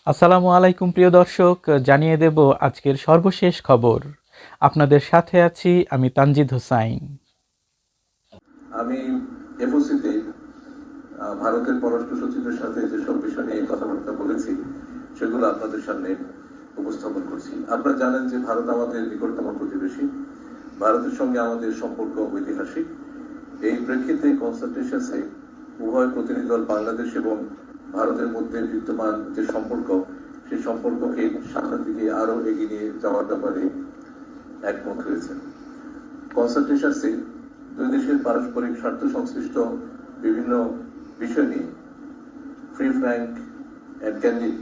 আসসালামু আলাইকুম প্রিয় দর্শক, জানিয়ে দেব আজকের সর্বশেষ খবর। আপনাদের সাথে আছি আমি তানজিদ হোসাইন। আমি এফওসিতে ভারতের পররাষ্ট্র সচিবের সাথে যেসব বিষয় নিয়ে কথাবার্তা বলেছি সেগুলো আপনাদের সামনে উপস্থাপন করছি। আপনারা জানেন যে ভারত আমাদের নিকটতম প্রতিবেশী, ভারতের সঙ্গে আমাদের সম্পর্ক ঐতিহাসিক। এই প্রেক্ষিতে কনসালটেশনে উভয় প্রতিনিধি দল বাংলাদেশ এবং ভারতের মধ্যে বিদ্যমান যে সম্পর্ক, সেই সম্পর্ককে সামনের দিকে আরো এগিয়ে নিয়ে যাওয়ার ব্যাপারে একমত হয়েছে। কনসালটেশনে দুই দেশের পারস্পরিক স্বার্থ সংশ্লিষ্ট বিভিন্ন বিষয় নিয়ে ফ্রি ফ্র্যাঙ্ক এন্ড ক্যান্ডিড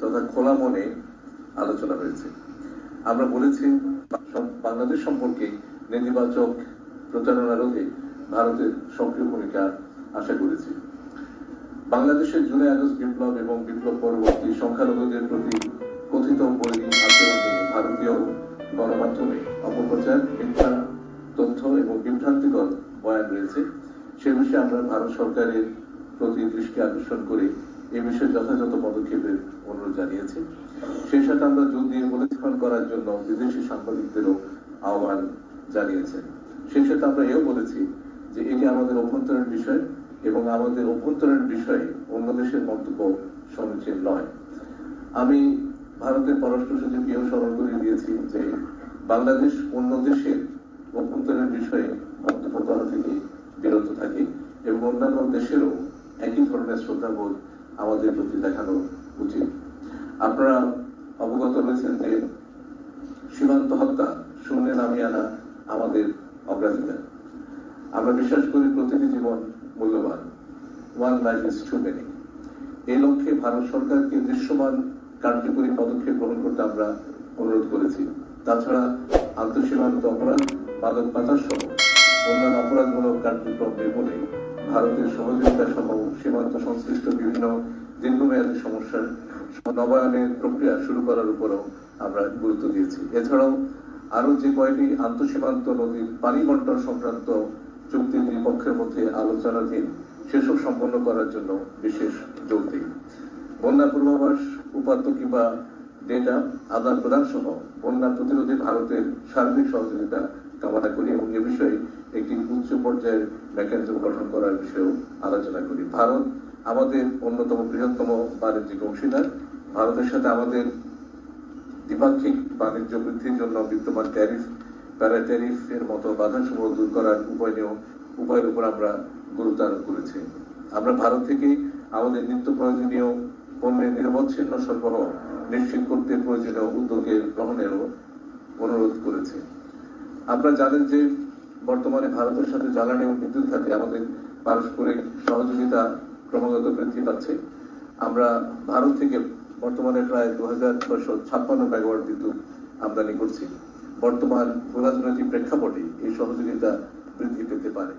তথা খোলা মনে আলোচনা হয়েছে। আমরা বলেছি বাংলাদেশ সম্পর্কে নেতিবাচক প্রচারণা রোধে ভারতের সক্রিয় ভূমিকা আশা করেছি। বাংলাদেশের জুলাই আগস্ট বিপ্লব এবং বিপ্লব পরবর্তী সংখ্যালঘুদের প্রতি কথিত বৈরী আচরণে ভারতীয় গণমাধ্যমে অপপ্রচার, মিথ্যা তথ্য এবং বিভ্রান্তিকর বয়ান রয়েছে। সে বিষয়ে আমরা ভারত সরকারের প্রতি দৃষ্টি আকর্ষণ করে এ বিষয়ে যথাযথ পদক্ষেপের অনুরোধ জানিয়েছি। সেই সাথে আমরা জোর দিয়ে প্রতিফলন করার জন্য বিদেশি সাংবাদিকদেরও আহ্বান জানিয়েছেন। সেই সাথে আমরা এও বলেছি যে এটি আমাদের অভ্যন্তরীণ বিষয় এবং আমাদের অভ্যন্তরীণ বিষয়ে অন্য দেশের মন্তব্য সমীচীন নয়। আমি ভারতের পররাষ্ট্র সচিবকেও স্মরণ করিয়ে দিয়েছি যে বাংলাদেশ অন্য দেশের অভ্যন্তরীণ বিষয়ে মন্তব্য করা থেকে বিরত থাকে এবং অন্যান্য দেশেরও একই ধরনের শ্রদ্ধাবোধ আমাদের প্রতি দেখানো উচিত। আপনারা অবগত রয়েছেন যে সীমান্ত হত্যা শূন্যে নামিয়ে আনা আমাদের অগ্রাধিকার। আমরা বিশ্বাস করি প্রতিটি জীবন মূল্যবান, one life is too many. এই লক্ষ্যে ভারত সরকারকে দৃশ্যমান কার্যকরী পদক্ষেপ গ্রহণ করতে আমরা অনুরোধ করেছি। তাছাড়া আন্তঃসীমান্ত অপরাধ, মাদক পাচার সহ অন্যান্য অপরাধমূলক কার্যক্রম নির্মূলে ভারতের সহযোগিতা সহ সীমান্ত সংশ্লিষ্ট বিভিন্ন দীর্ঘমেয়াদী সমস্যার নবায়নের প্রক্রিয়া শুরু করার উপরও আমরা গুরুত্ব দিয়েছি। এছাড়াও আরো যে কয়েকটি আন্তঃসীমান্ত নদীর পানি বন্টন সংক্রান্ত চুক্তি দুই পক্ষের মধ্যে আলোচনাধীন সেসব সম্পন্ন করার জন্য বিশেষ জোর দিই। বন্যা পূর্বাভাস, উপাত্ত কিংবা ডেটা আদান প্রদান সহ বন্যা প্রতিরোধে ভারতের সার্বিক সহযোগিতা কামনা করি এবং এ বিষয়ে একটি উচ্চ পর্যায়ের মেকানিজম গঠন করার বিষয়েও আলোচনা করি। ভারত আমাদের অন্যতম বৃহত্তম বাণিজ্যিক অংশীদার। ভারতের সাথে আমাদের দ্বিপাক্ষিক বাণিজ্য বৃদ্ধির জন্য বিদ্যমান ট্যারিফ, প্যারা ট্যারিফ এর মতো বাধাসমূহ দূর করার উপায়ের উপর আমরা গুরুত্ব আরোপ করেছি। আমরা ভারত থেকে আমাদের নিত্য প্রয়োজনীয় পণ্যের নিরবচ্ছিন্ন সরবরাহ নিশ্চিত করতে প্রয়োজনীয় উদ্যোগের গ্রহণেরও অনুরোধ করেছি। আপনারা জানেন যে বর্তমানে ভারতের সাথে জ্বালানি এবং বিদ্যুৎ খাতে আমাদের পারস্পরিক সহযোগিতা ক্রমাগত বৃদ্ধি পাচ্ছে। আমরা ভারত থেকে বর্তমানে প্রায় 2656 মেগাওয়াট বিদ্যুৎ আমদানি করছি। বর্তমান রাজনৈতিক প্রেক্ষাপটে এই সহযোগিতা বৃদ্ধি পেতে পারে।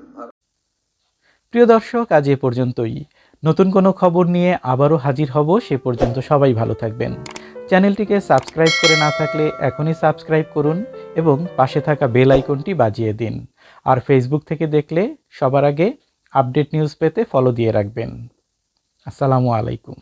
প্রিয় দর্শক, আজ এ পর্যন্তই। নতুন কোনো খবর নিয়ে আবারও হাজির হব। সে পর্যন্ত সবাই ভালো থাকবেন। চ্যানেলটিকে সাবস্ক্রাইব করে না থাকলে এখনই সাবস্ক্রাইব করুন এবং পাশে থাকা বেল আইকনটি বাজিয়ে দিন। আর ফেসবুক থেকে দেখলে সবার আগে আপডেট নিউজ পেতে ফলো দিয়ে রাখবেন। আসসালামু আলাইকুম।